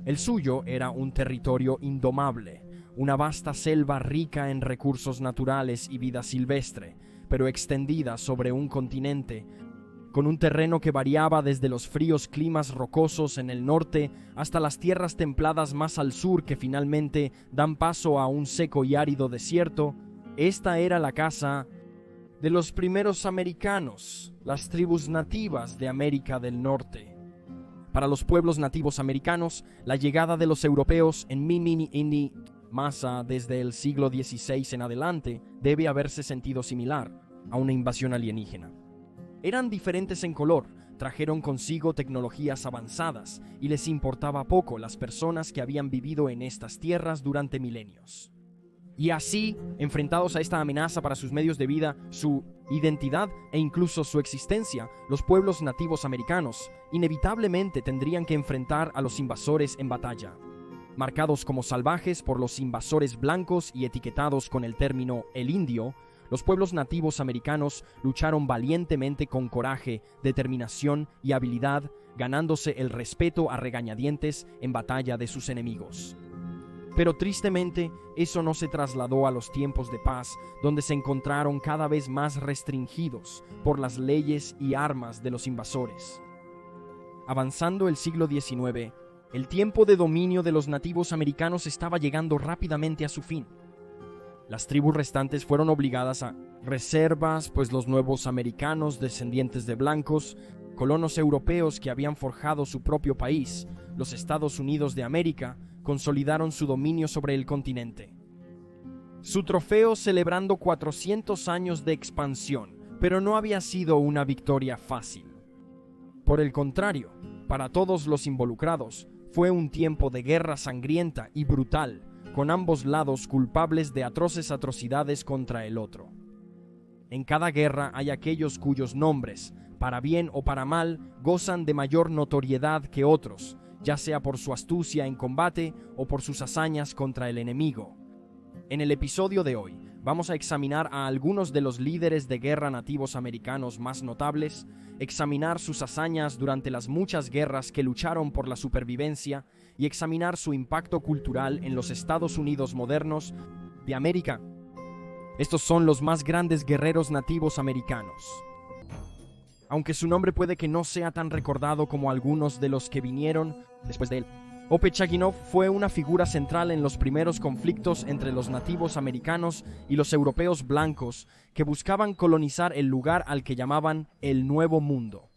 El suyo era un territorio indomable, una vasta selva rica en recursos naturales y vida silvestre, pero extendida sobre un continente, con un terreno que variaba desde los fríos climas rocosos en el norte hasta las tierras templadas más al sur que finalmente dan paso a un seco y árido desierto. Esta era la casa de los primeros americanos, las tribus nativas de América del Norte. Para los pueblos nativos americanos, la llegada de los europeos en Mini Masa desde el siglo XVI en adelante debe haberse sentido similar a una invasión alienígena. Eran diferentes en color, trajeron consigo tecnologías avanzadas y les importaba poco las personas que habían vivido en estas tierras durante milenios. Y así, enfrentados a esta amenaza para sus medios de vida, su identidad e incluso su existencia, los pueblos nativos americanos inevitablemente tendrían que enfrentar a los invasores en batalla. Marcados como salvajes por los invasores blancos y etiquetados con el término «el indio», los pueblos nativos americanos lucharon valientemente con coraje, determinación y habilidad, ganándose el respeto a regañadientes en batalla de sus enemigos. Pero tristemente, eso no se trasladó a los tiempos de paz, donde se encontraron cada vez más restringidos por las leyes y armas de los invasores. Avanzando el siglo XIX, el tiempo de dominio de los nativos americanos estaba llegando rápidamente a su fin. Las tribus restantes fueron obligadas a reservas, pues los nuevos americanos, descendientes de blancos, colonos europeos que habían forjado su propio país, los Estados Unidos de América, consolidaron su dominio sobre el continente. Su trofeo celebrando 400 años de expansión, pero no había sido una victoria fácil. Por el contrario, para todos los involucrados, fue un tiempo de guerra sangrienta y brutal, con ambos lados culpables de atroces atrocidades contra el otro. En cada guerra hay aquellos cuyos nombres, para bien o para mal, gozan de mayor notoriedad que otros, ya sea por su astucia en combate o por sus hazañas contra el enemigo. En el episodio de hoy, vamos a examinar a algunos de los líderes de guerra nativos americanos más notables, examinar sus hazañas durante las muchas guerras que lucharon por la supervivencia y examinar su impacto cultural en los Estados Unidos modernos de América. Estos son los más grandes guerreros nativos americanos. Aunque su nombre puede que no sea tan recordado como algunos de los que vinieron después de él, Opechaguinov fue una figura central en los primeros conflictos entre los nativos americanos y los europeos blancos que buscaban colonizar el lugar al que llamaban el Nuevo Mundo.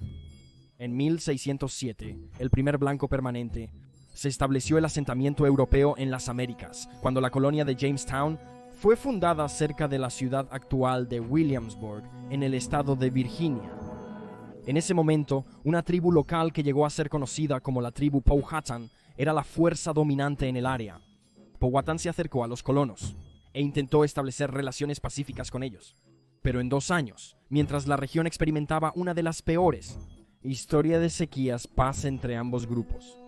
En 1607, el primer blanco permanente, se estableció el asentamiento europeo en las Américas, cuando la colonia de Jamestown fue fundada cerca de la ciudad actual de Williamsburg, en el estado de Virginia. En ese momento, una tribu local que llegó a ser conocida como la tribu Powhatan era la fuerza dominante en el área. Powhatan se acercó a los colonos e intentó establecer relaciones pacíficas con ellos. Pero en 2 años, mientras la región experimentaba una de las peores historias de sequías, paz entre ambos grupos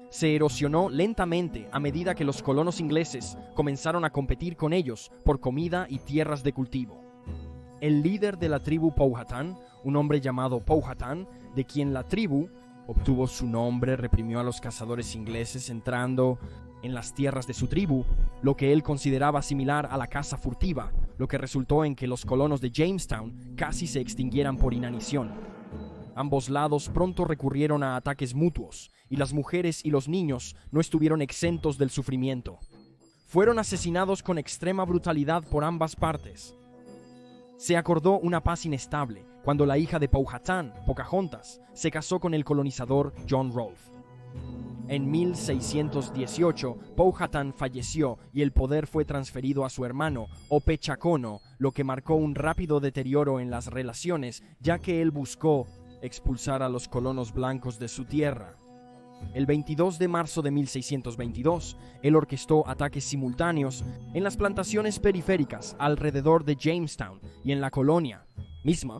se erosionó lentamente a medida que los colonos ingleses comenzaron a competir con ellos por comida y tierras de cultivo. El líder de la tribu Powhatan, un hombre llamado Powhatan, de quien la tribu obtuvo su nombre, reprimió a los cazadores ingleses entrando en las tierras de su tribu, lo que él consideraba similar a la caza furtiva, lo que resultó en que los colonos de Jamestown casi se extinguieran por inanición. Ambos lados pronto recurrieron a ataques mutuos, y las mujeres y los niños no estuvieron exentos del sufrimiento. Fueron asesinados con extrema brutalidad por ambas partes. Se acordó una paz inestable cuando la hija de Powhatan, Pocahontas, se casó con el colonizador John Rolfe. En 1618, Powhatan falleció y el poder fue transferido a su hermano, Opechacono, lo que marcó un rápido deterioro en las relaciones, ya que él buscó expulsar a los colonos blancos de su tierra. El 22 de marzo de 1622, él orquestó ataques simultáneos en las plantaciones periféricas alrededor de Jamestown y en la colonia misma.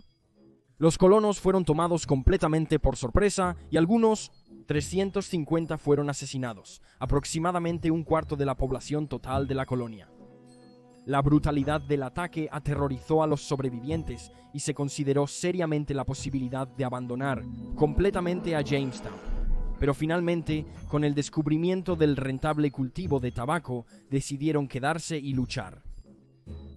Los colonos fueron tomados completamente por sorpresa y algunos 350 fueron asesinados, aproximadamente un cuarto de la población total de la colonia. La brutalidad del ataque aterrorizó a los sobrevivientes y se consideró seriamente la posibilidad de abandonar completamente a Jamestown. pero finalmente, con el descubrimiento del rentable cultivo de tabaco, decidieron quedarse y luchar.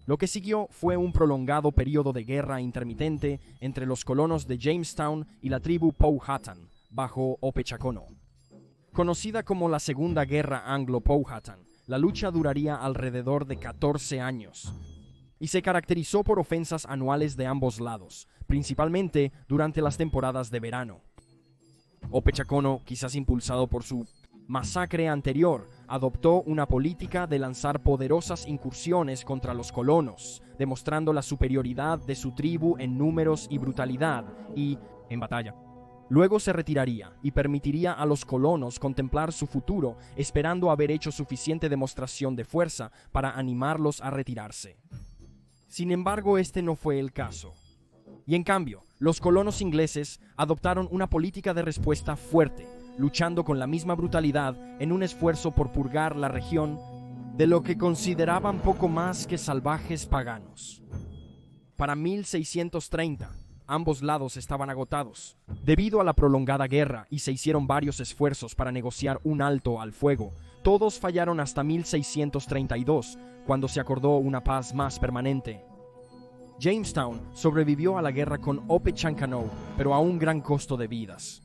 Lo que siguió fue un prolongado periodo de guerra intermitente entre los colonos de Jamestown y la tribu Powhatan, bajo Opechacono. Conocida como la Segunda Guerra Anglo-Powhatan, la lucha duraría alrededor de 14 años y se caracterizó por ofensas anuales de ambos lados, principalmente durante las temporadas de verano. Opechacono, quizás impulsado por su masacre anterior, adoptó una política de lanzar poderosas incursiones contra los colonos, demostrando la superioridad de su tribu en números y brutalidad y en batalla. Luego se retiraría y permitiría a los colonos contemplar su futuro, esperando haber hecho suficiente demostración de fuerza para animarlos a retirarse. Sin embargo, este no fue el caso. Y en cambio, los colonos ingleses adoptaron una política de respuesta fuerte, luchando con la misma brutalidad en un esfuerzo por purgar la región de lo que consideraban poco más que salvajes paganos. Para 1630, ambos lados estaban agotados, debido a la prolongada guerra, y se hicieron varios esfuerzos para negociar un alto al fuego. Todos fallaron hasta 1632, cuando se acordó una paz más permanente. Jamestown sobrevivió a la guerra con Opechancanough, pero a un gran costo de vidas.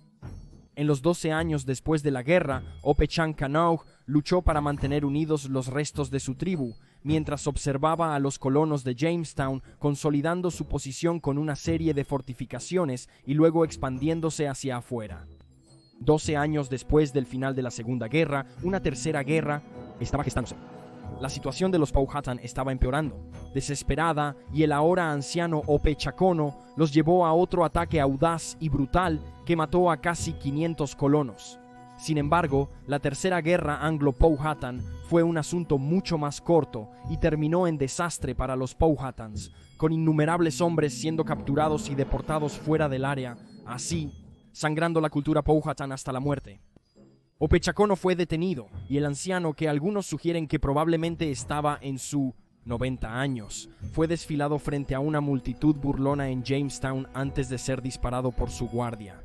En los 12 años después de la guerra, Opechancanough luchó para mantener unidos los restos de su tribu, mientras observaba a los colonos de Jamestown consolidando su posición con una serie de fortificaciones y luego expandiéndose hacia afuera. 12 años después del final de la Segunda Guerra, una tercera guerra estaba gestándose. La situación de los Powhatan estaba empeorando. Desesperada, y el ahora anciano Opechacono los llevó a otro ataque audaz y brutal que mató a casi 500 colonos. Sin embargo, la tercera guerra Anglo-Powhatan fue un asunto mucho más corto y terminó en desastre para los Powhatans, con innumerables hombres siendo capturados y deportados fuera del área, así sangrando la cultura Powhatan hasta la muerte. Opechacono fue detenido, y el anciano, que algunos sugieren que probablemente estaba en sus 90 años, fue desfilado frente a una multitud burlona en Jamestown antes de ser disparado por su guardia.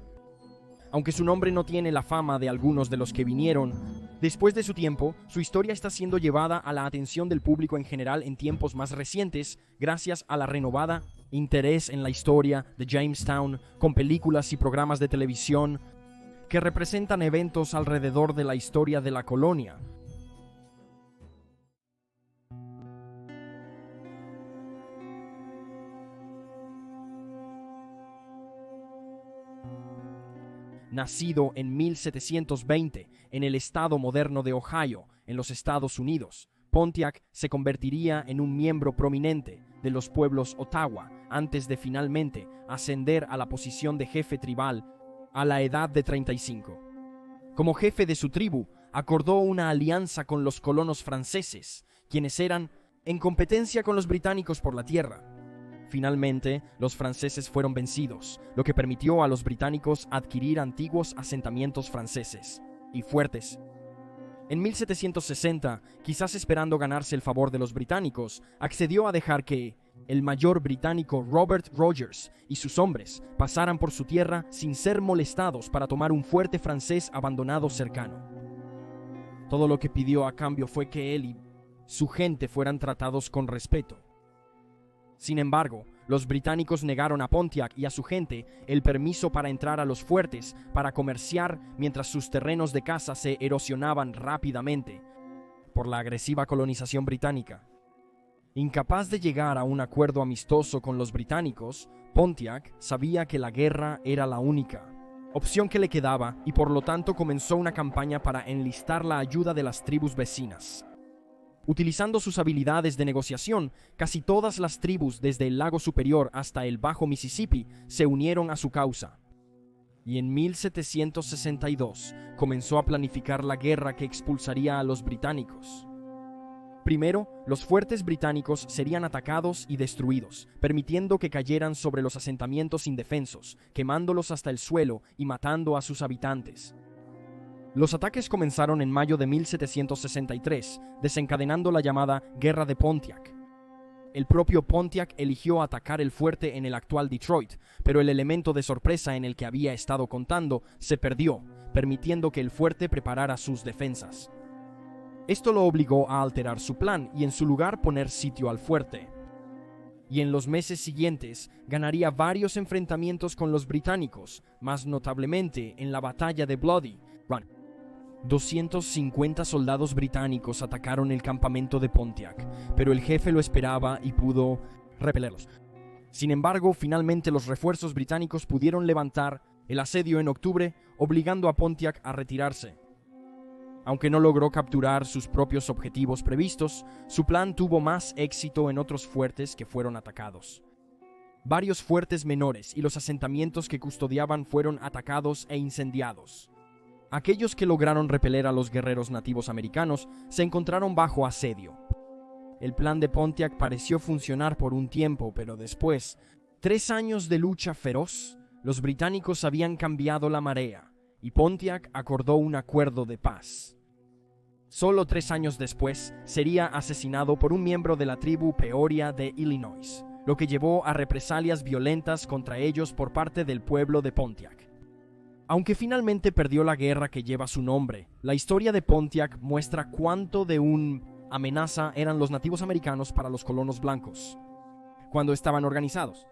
Aunque su nombre no tiene la fama de algunos de los que vinieron, después de su tiempo, su historia está siendo llevada a la atención del público en general en tiempos más recientes, gracias a la renovada interés en la historia de Jamestown, con películas y programas de televisión que representan eventos alrededor de la historia de la colonia. Nacido en 1720 en el estado moderno de Ohio, en los Estados Unidos, Pontiac se convertiría en un miembro prominente de los pueblos Ottawa antes de finalmente ascender a la posición de jefe tribal a la edad de 35. Como jefe de su tribu, acordó una alianza con los colonos franceses, quienes eran en competencia con los británicos por la tierra. Finalmente, los franceses fueron vencidos, lo que permitió a los británicos adquirir antiguos asentamientos franceses y fuertes. En 1760, quizás esperando ganarse el favor de los británicos, accedió a dejar que el mayor británico Robert Rogers y sus hombres pasaran por su tierra sin ser molestados para tomar un fuerte francés abandonado cercano. Todo lo que pidió a cambio fue que él y su gente fueran tratados con respeto. Sin embargo, los británicos negaron a Pontiac y a su gente el permiso para entrar a los fuertes para comerciar mientras sus terrenos de caza se erosionaban rápidamente por la agresiva colonización británica. Incapaz de llegar a un acuerdo amistoso con los británicos, Pontiac sabía que la guerra era la única opción que le quedaba y por lo tanto comenzó una campaña para enlistar la ayuda de las tribus vecinas. Utilizando sus habilidades de negociación, casi todas las tribus desde el lago superior hasta el bajo Mississippi se unieron a su causa. Y en 1762 comenzó a planificar la guerra que expulsaría a los británicos. Primero, los fuertes británicos serían atacados y destruidos, permitiendo que cayeran sobre los asentamientos indefensos, quemándolos hasta el suelo y matando a sus habitantes. Los ataques comenzaron en mayo de 1763, desencadenando la llamada Guerra de Pontiac. El propio Pontiac eligió atacar el fuerte en el actual Detroit, pero el elemento de sorpresa en el que había estado contando se perdió, permitiendo que el fuerte preparara sus defensas. Esto lo obligó a alterar su plan y en su lugar poner sitio al fuerte. Y en los meses siguientes ganaría varios enfrentamientos con los británicos, más notablemente en la batalla de Bloody Run. 250 soldados británicos atacaron el campamento de Pontiac, pero el jefe lo esperaba y pudo repelerlos. Sin embargo, finalmente los refuerzos británicos pudieron levantar el asedio en octubre, obligando a Pontiac a retirarse. Aunque no logró capturar sus propios objetivos previstos, su plan tuvo más éxito en otros fuertes que fueron atacados. Varios fuertes menores y los asentamientos que custodiaban fueron atacados e incendiados. Aquellos que lograron repeler a los guerreros nativos americanos se encontraron bajo asedio. El plan de Pontiac pareció funcionar por un tiempo, pero después, 3 años de lucha feroz, los británicos habían cambiado la marea y Pontiac acordó un acuerdo de paz. Solo 3 años después, sería asesinado por un miembro de la tribu Peoria de Illinois, lo que llevó a represalias violentas contra ellos por parte del pueblo de Pontiac. Aunque finalmente perdió la guerra que lleva su nombre, la historia de Pontiac muestra cuánto de una amenaza eran los nativos americanos para los colonos blancos cuando estaban organizados.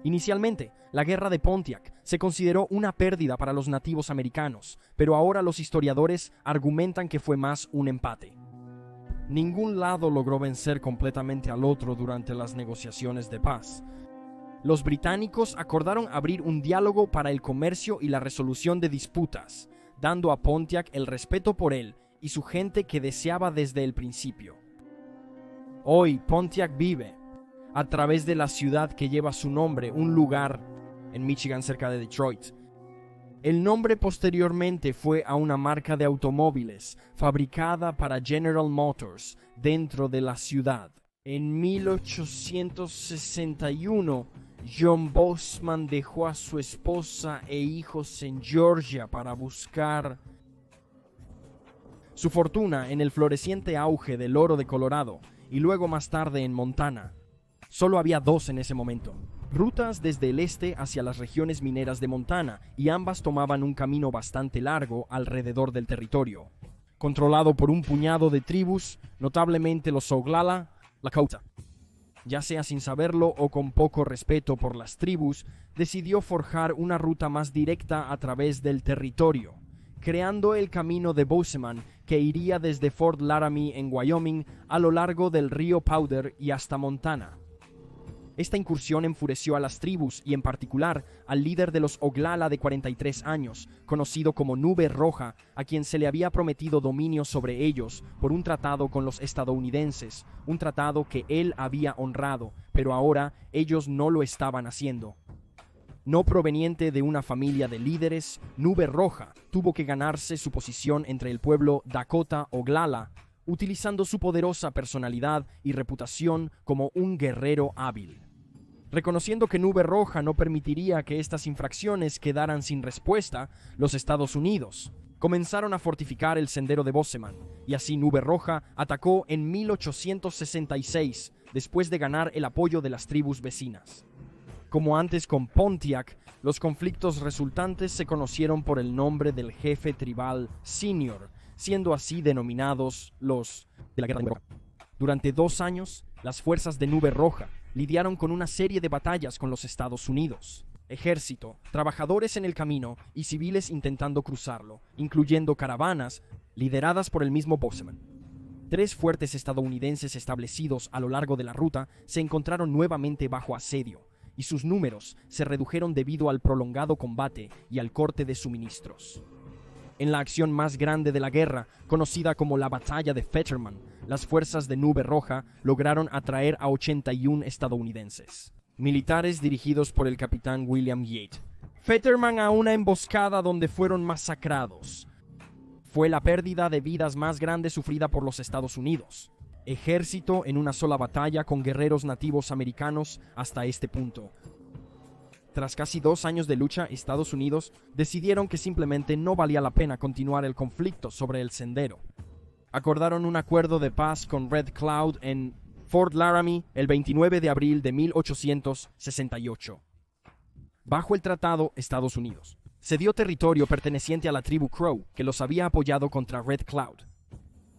Inicialmente, la guerra de Pontiac se consideró una pérdida para los nativos americanos, pero ahora los historiadores argumentan que fue más un empate. Ningún lado logró vencer completamente al otro durante las negociaciones de paz. Los británicos acordaron abrir un diálogo para el comercio y la resolución de disputas, dando a Pontiac el respeto por él y su gente que deseaba desde el principio. Hoy Pontiac vive a través de la ciudad que lleva su nombre, un lugar en Michigan cerca de Detroit. El nombre posteriormente fue a una marca de automóviles fabricada para General Motors dentro de la ciudad. En 1861, John Boseman dejó a su esposa e hijos en Georgia para buscar su fortuna en el floreciente auge del oro de Colorado y luego más tarde en Montana. Solo había 2 en ese momento, rutas desde el este hacia las regiones mineras de Montana, y ambas tomaban un camino bastante largo alrededor del territorio, controlado por un puñado de tribus, notablemente los Oglala, Lakota. Ya sea sin saberlo o con poco respeto por las tribus, decidió forjar una ruta más directa a través del territorio, creando el camino de Boseman que iría desde Fort Laramie en Wyoming a lo largo del río Powder y hasta Montana. Esta incursión enfureció a las tribus y en particular al líder de los Oglala de 43 años, conocido como Nube Roja, a quien se le había prometido dominio sobre ellos por un tratado con los estadounidenses, un tratado que él había honrado, pero ahora ellos no lo estaban haciendo. No proveniente de una familia de líderes, Nube Roja tuvo que ganarse su posición entre el pueblo Dakota Oglala, utilizando su poderosa personalidad y reputación como un guerrero hábil. Reconociendo que Nube Roja no permitiría que estas infracciones quedaran sin respuesta, los Estados Unidos comenzaron a fortificar el sendero de Boseman, y así Nube Roja atacó en 1866, después de ganar el apoyo de las tribus vecinas. Como antes con Pontiac, los conflictos resultantes se conocieron por el nombre del jefe tribal Senior, siendo así denominados los de la Guerra de Nube Roja. Durante 2 años, las fuerzas de Nube Roja lidiaron con una serie de batallas con los Estados Unidos. Ejército, trabajadores en el camino y civiles intentando cruzarlo, incluyendo caravanas lideradas por el mismo Boseman. 3 fuertes estadounidenses establecidos a lo largo de la ruta se encontraron nuevamente bajo asedio, y sus números se redujeron debido al prolongado combate y al corte de suministros. En la acción más grande de la guerra, conocida como la Batalla de Fetterman, las fuerzas de Nube Roja lograron atraer a 81 estadounidenses, militares dirigidos por el capitán William Yates. Fetterman a una emboscada donde fueron masacrados. Fue la pérdida de vidas más grande sufrida por los Estados Unidos. Ejército en una sola batalla con guerreros nativos americanos hasta este punto. Tras casi 2 años de lucha, Estados Unidos decidieron que simplemente no valía la pena continuar el conflicto sobre el sendero. Acordaron un acuerdo de paz con Red Cloud en Fort Laramie el 29 de abril de 1868. Bajo el tratado, Estados Unidos cedió territorio perteneciente a la tribu Crow, que los había apoyado contra Red Cloud.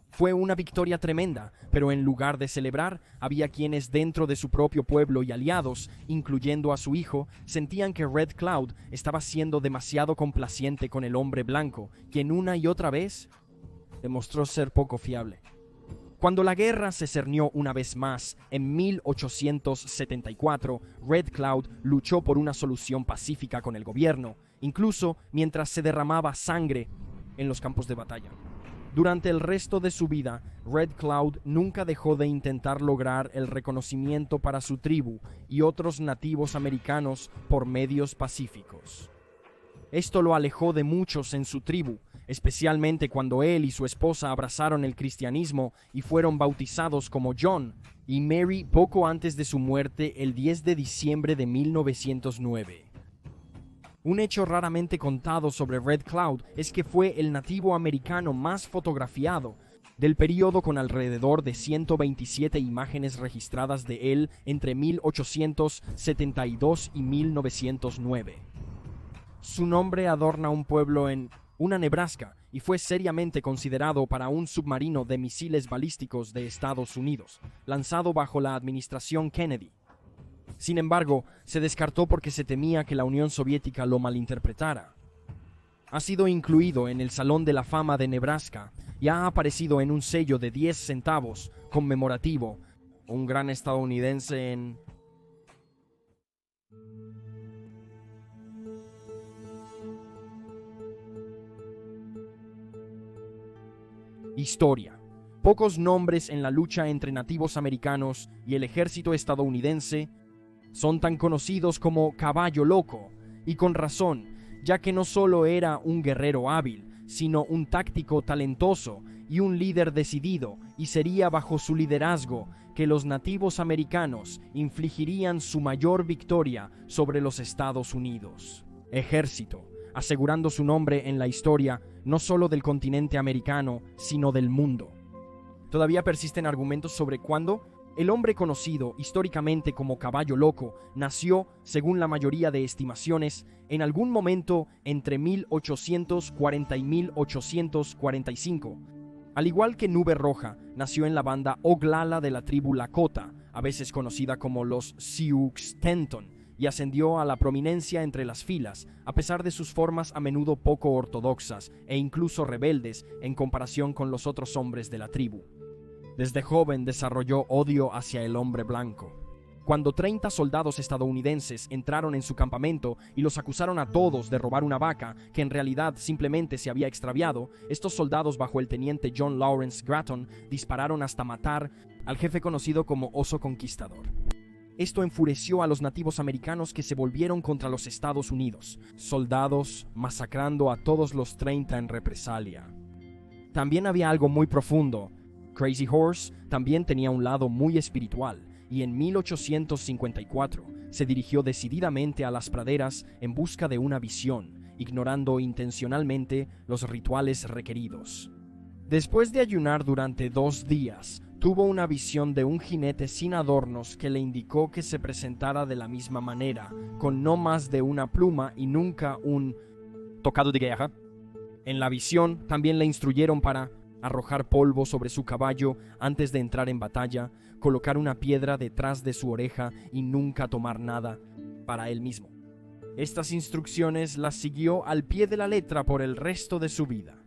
Fue una victoria tremenda, pero en lugar de celebrar, había quienes dentro de su propio pueblo y aliados, incluyendo a su hijo, sentían que Red Cloud estaba siendo demasiado complaciente con el hombre blanco, quien una y otra vez demostró ser poco fiable. Cuando la guerra se cernió una vez más, en 1874, Red Cloud luchó por una solución pacífica con el gobierno, incluso mientras se derramaba sangre en los campos de batalla. Durante el resto de su vida, Red Cloud nunca dejó de intentar lograr el reconocimiento para su tribu y otros nativos americanos por medios pacíficos. Esto lo alejó de muchos en su tribu, especialmente cuando él y su esposa abrazaron el cristianismo y fueron bautizados como John y Mary poco antes de su muerte el 10 de diciembre de 1909. Un hecho raramente contado sobre Red Cloud es que fue el nativo americano más fotografiado del periodo, con alrededor de 127 imágenes registradas de él entre 1872 y 1909. Su nombre adorna un pueblo en Nebraska y fue seriamente considerado para un submarino de misiles balísticos de Estados Unidos, lanzado bajo la administración Kennedy. Sin embargo, se descartó porque se temía que la Unión Soviética lo malinterpretara. Ha sido incluido en el Salón de la Fama de Nebraska y ha aparecido en un sello de 10 centavos conmemorativo, un gran estadounidense en... Historia. Pocos nombres en la lucha entre nativos americanos y el ejército estadounidense son tan conocidos como Caballo Loco, y con razón, ya que no solo era un guerrero hábil, sino un táctico talentoso y un líder decidido, y sería bajo su liderazgo que los nativos americanos infligirían su mayor victoria sobre los Estados Unidos. Ejército, asegurando su nombre en la historia no solo del continente americano, sino del mundo. Todavía persisten argumentos sobre cuándo el hombre conocido históricamente como Caballo Loco nació, según la mayoría de estimaciones, en algún momento entre 1840 y 1845. Al igual que Nube Roja, nació en la banda Oglala de la tribu Lakota, a veces conocida como los Sioux Tenton, y ascendió a la prominencia entre las filas, a pesar de sus formas a menudo poco ortodoxas e incluso rebeldes en comparación con los otros hombres de la tribu. Desde joven desarrolló odio hacia el hombre blanco. Cuando 30 soldados estadounidenses entraron en su campamento y los acusaron a todos de robar una vaca que en realidad simplemente se había extraviado, estos soldados bajo el teniente John Lawrence Gratton dispararon hasta matar al jefe conocido como Oso Conquistador. Esto enfureció a los nativos americanos, que se volvieron contra los Estados Unidos, soldados masacrando a todos los 30 en represalia. También había algo muy profundo. Crazy Horse también tenía un lado muy espiritual, y en 1854 se dirigió decididamente a las praderas en busca de una visión, ignorando intencionalmente los rituales requeridos. Después de ayunar durante 2 días, tuvo una visión de un jinete sin adornos que le indicó que se presentara de la misma manera, con no más de una pluma y nunca un tocado de guerra. En la visión también le instruyeron para arrojar polvo sobre su caballo antes de entrar en batalla, colocar una piedra detrás de su oreja y nunca tomar nada para él mismo. Estas instrucciones las siguió al pie de la letra por el resto de su vida.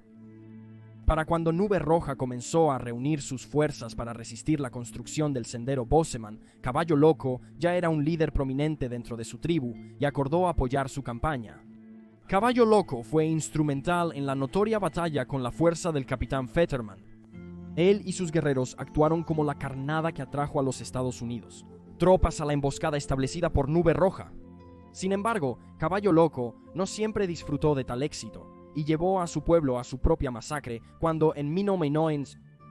Para cuando Nube Roja comenzó a reunir sus fuerzas para resistir la construcción del sendero Bozeman, Caballo Loco ya era un líder prominente dentro de su tribu y acordó apoyar su campaña. Caballo Loco fue instrumental en la notoria batalla con la fuerza del capitán Fetterman. Él y sus guerreros actuaron como la carnada que atrajo a los Estados Unidos, tropas a la emboscada establecida por Nube Roja. Sin embargo, Caballo Loco no siempre disfrutó de tal éxito, y llevó a su pueblo a su propia masacre cuando en Menominee,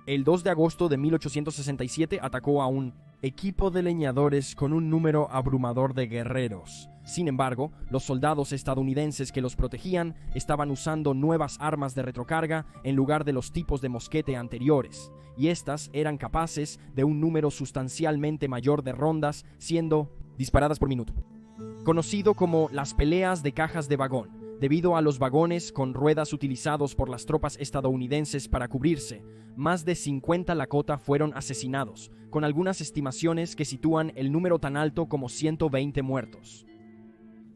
el 2 de agosto de 1867, atacó a un equipo de leñadores con un número abrumador de guerreros. Sin embargo, los soldados estadounidenses que los protegían estaban usando nuevas armas de retrocarga en lugar de los tipos de mosquete anteriores, y estas eran capaces de un número sustancialmente mayor de rondas siendo disparadas por minuto. Conocido como las peleas de cajas de vagón, Debido a los vagones con ruedas utilizados por las tropas estadounidenses para cubrirse, más de 50 Lakota fueron asesinados, con algunas estimaciones que sitúan el número tan alto como 120 muertos.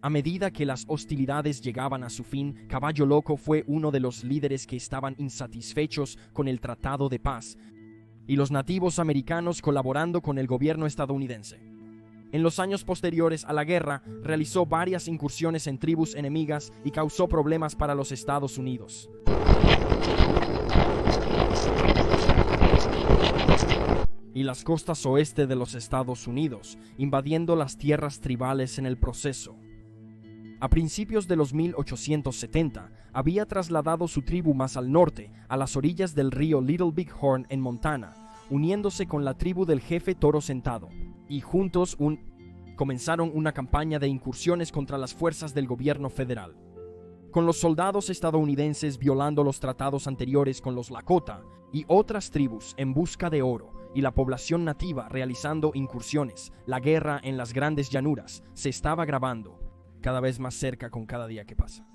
A medida que las hostilidades llegaban a su fin, Caballo Loco fue uno de los líderes que estaban insatisfechos con el Tratado de Paz y los nativos americanos colaborando con el gobierno estadounidense. En los años posteriores a la guerra, realizó varias incursiones en tribus enemigas y causó problemas para los Estados Unidos. Y las costas oeste de los Estados Unidos, invadiendo las tierras tribales en el proceso. A principios de los 1870, había trasladado su tribu más al norte, a las orillas del río Little Big Horn en Montana, uniéndose con la tribu del jefe Toro Sentado, y juntos comenzaron una campaña de incursiones contra las fuerzas del gobierno federal. Con los soldados estadounidenses violando los tratados anteriores con los Lakota y otras tribus en busca de oro, y la población nativa realizando incursiones, la guerra en las grandes llanuras se estaba agravando, cada vez más cerca con cada día que pasa.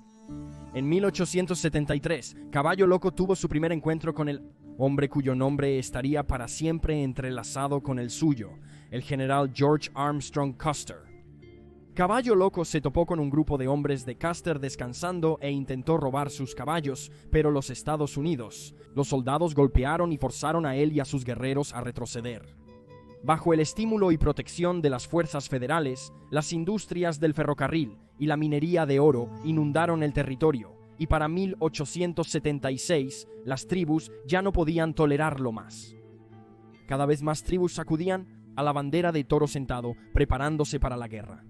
En 1873, Caballo Loco tuvo su primer encuentro con el hombre cuyo nombre estaría para siempre entrelazado con el suyo, el general George Armstrong Custer. Caballo Loco se topó con un grupo de hombres de Custer descansando e intentó robar sus caballos, pero los Estados Unidos, los soldados golpearon y forzaron a él y a sus guerreros a retroceder. Bajo el estímulo y protección de las fuerzas federales, las industrias del ferrocarril y la minería de oro inundaron el territorio, y para 1876 las tribus ya no podían tolerarlo más. Cada vez más tribus acudían a la bandera de Toro Sentado, preparándose para la guerra.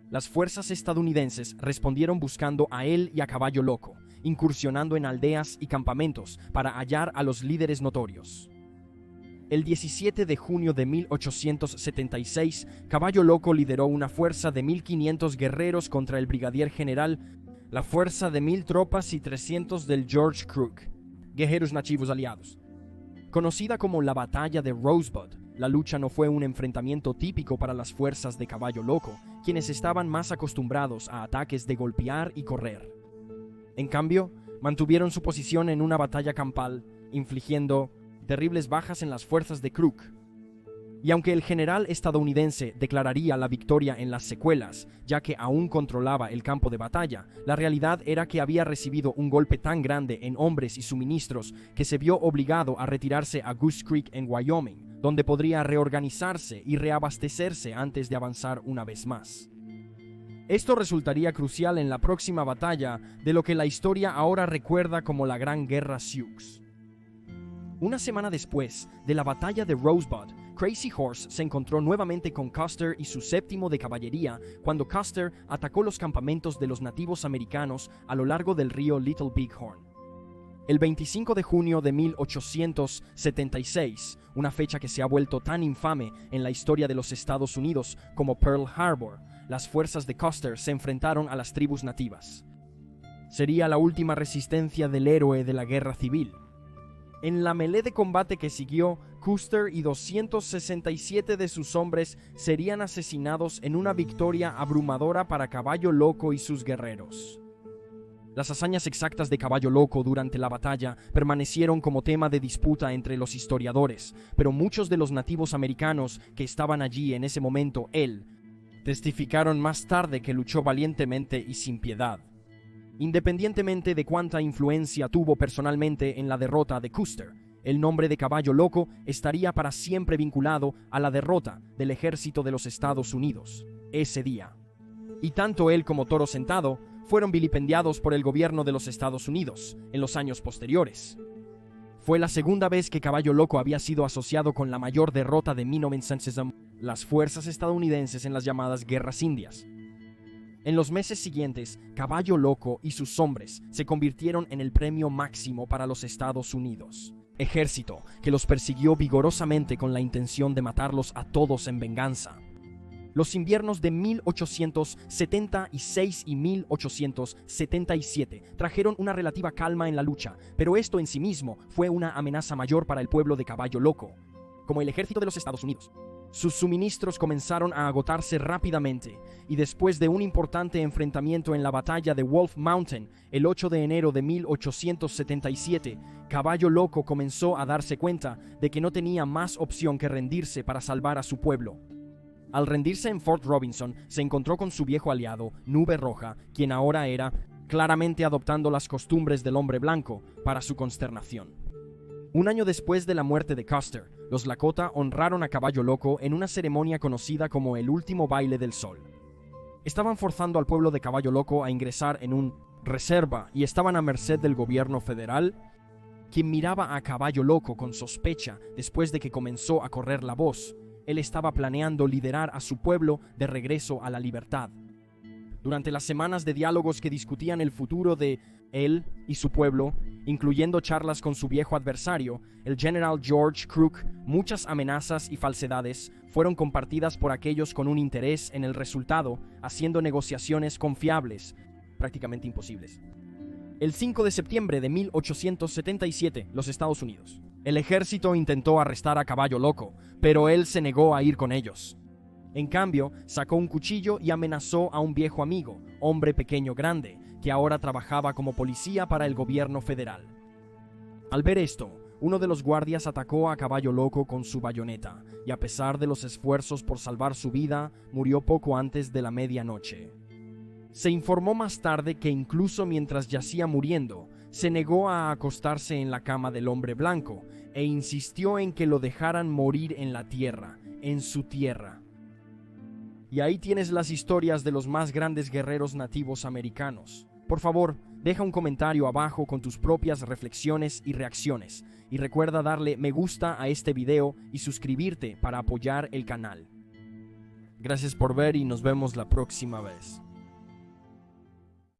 Las fuerzas estadounidenses respondieron buscando a él y a Caballo Loco, incursionando en aldeas y campamentos para hallar a los líderes notorios. El 17 de junio de 1876, Caballo Loco lideró una fuerza de 1,500 guerreros contra el brigadier general, la fuerza de 1,000 tropas y 300 del George Crook, guerreros nativos aliados. Conocida como la Batalla de Rosebud, la lucha no fue un enfrentamiento típico para las fuerzas de Caballo Loco, quienes estaban más acostumbrados a ataques de golpear y correr. En cambio, mantuvieron su posición en una batalla campal, infligiendo terribles bajas en las fuerzas de Crook. Y aunque el general estadounidense declararía la victoria en las secuelas, ya que aún controlaba el campo de batalla, la realidad era que había recibido un golpe tan grande en hombres y suministros que se vio obligado a retirarse a Goose Creek en Wyoming, donde podría reorganizarse y reabastecerse antes de avanzar una vez más. Esto resultaría crucial en la próxima batalla de lo que la historia ahora recuerda como la Gran Guerra Sioux. Una semana después de la batalla de Rosebud, Crazy Horse se encontró nuevamente con Custer y su 7º de caballería cuando Custer atacó los campamentos de los nativos americanos a lo largo del río Little Big Horn. El 25 de junio de 1876, una fecha que se ha vuelto tan infame en la historia de los Estados Unidos como Pearl Harbor, las fuerzas de Custer se enfrentaron a las tribus nativas. Sería la última resistencia del héroe de la guerra civil. En la melee de combate que siguió, Custer y 267 de sus hombres serían asesinados en una victoria abrumadora para Caballo Loco y sus guerreros. Las hazañas exactas de Caballo Loco durante la batalla permanecieron como tema de disputa entre los historiadores, pero muchos de los nativos americanos que estaban allí en ese momento, testificaron más tarde que luchó valientemente y sin piedad. Independientemente de cuánta influencia tuvo personalmente en la derrota de Custer, el nombre de Caballo Loco estaría para siempre vinculado a la derrota del ejército de los Estados Unidos ese día. Y tanto él como Toro Sentado fueron vilipendiados por el gobierno de los Estados Unidos en los años posteriores. Fue la segunda vez que Caballo Loco había sido asociado con la mayor derrota de 1960, las fuerzas estadounidenses en las llamadas Guerras Indias. En los meses siguientes, Caballo Loco y sus hombres se convirtieron en el premio máximo para los Estados Unidos. Ejército que los persiguió vigorosamente con la intención de matarlos a todos en venganza. Los inviernos de 1876 y 1877 trajeron una relativa calma en la lucha, pero esto en sí mismo fue una amenaza mayor para el pueblo de Caballo Loco, como el ejército de los Estados Unidos. Sus suministros comenzaron a agotarse rápidamente, y después de un importante enfrentamiento en la batalla de Wolf Mountain, el 8 de enero de 1877, Caballo Loco comenzó a darse cuenta de que no tenía más opción que rendirse para salvar a su pueblo. Al rendirse en Fort Robinson, se encontró con su viejo aliado, Nube Roja, quien ahora era claramente adoptando las costumbres del hombre blanco para su consternación. Un año después de la muerte de Custer, los Lakota honraron a Caballo Loco en una ceremonia conocida como el Último Baile del Sol. Estaban forzando al pueblo de Caballo Loco a ingresar en una reserva y estaban a merced del gobierno federal, quien miraba a Caballo Loco con sospecha después de que comenzó a correr la voz. Él estaba planeando liderar a su pueblo de regreso a la libertad. Durante las semanas de diálogos que discutían el futuro de él y su pueblo, incluyendo charlas con su viejo adversario, el general George Crook, muchas amenazas y falsedades fueron compartidas por aquellos con un interés en el resultado, haciendo negociaciones confiables, prácticamente imposibles. El 5 de septiembre de 1877, los Estados Unidos. El ejército intentó arrestar a Caballo Loco, pero él se negó a ir con ellos. En cambio, sacó un cuchillo y amenazó a un viejo amigo, hombre pequeño grande, que ahora trabajaba como policía para el gobierno federal. Al ver esto, uno de los guardias atacó a Caballo Loco con su bayoneta, y a pesar de los esfuerzos por salvar su vida, murió poco antes de la medianoche. Se informó más tarde que incluso mientras yacía muriendo, se negó a acostarse en la cama del hombre blanco, e insistió en que lo dejaran morir en la tierra, en su tierra. Y ahí tienes las historias de los más grandes guerreros nativos americanos. Por favor, deja un comentario abajo con tus propias reflexiones y reacciones. Y recuerda darle me gusta a este video y suscribirte para apoyar el canal. Gracias por ver y nos vemos la próxima vez.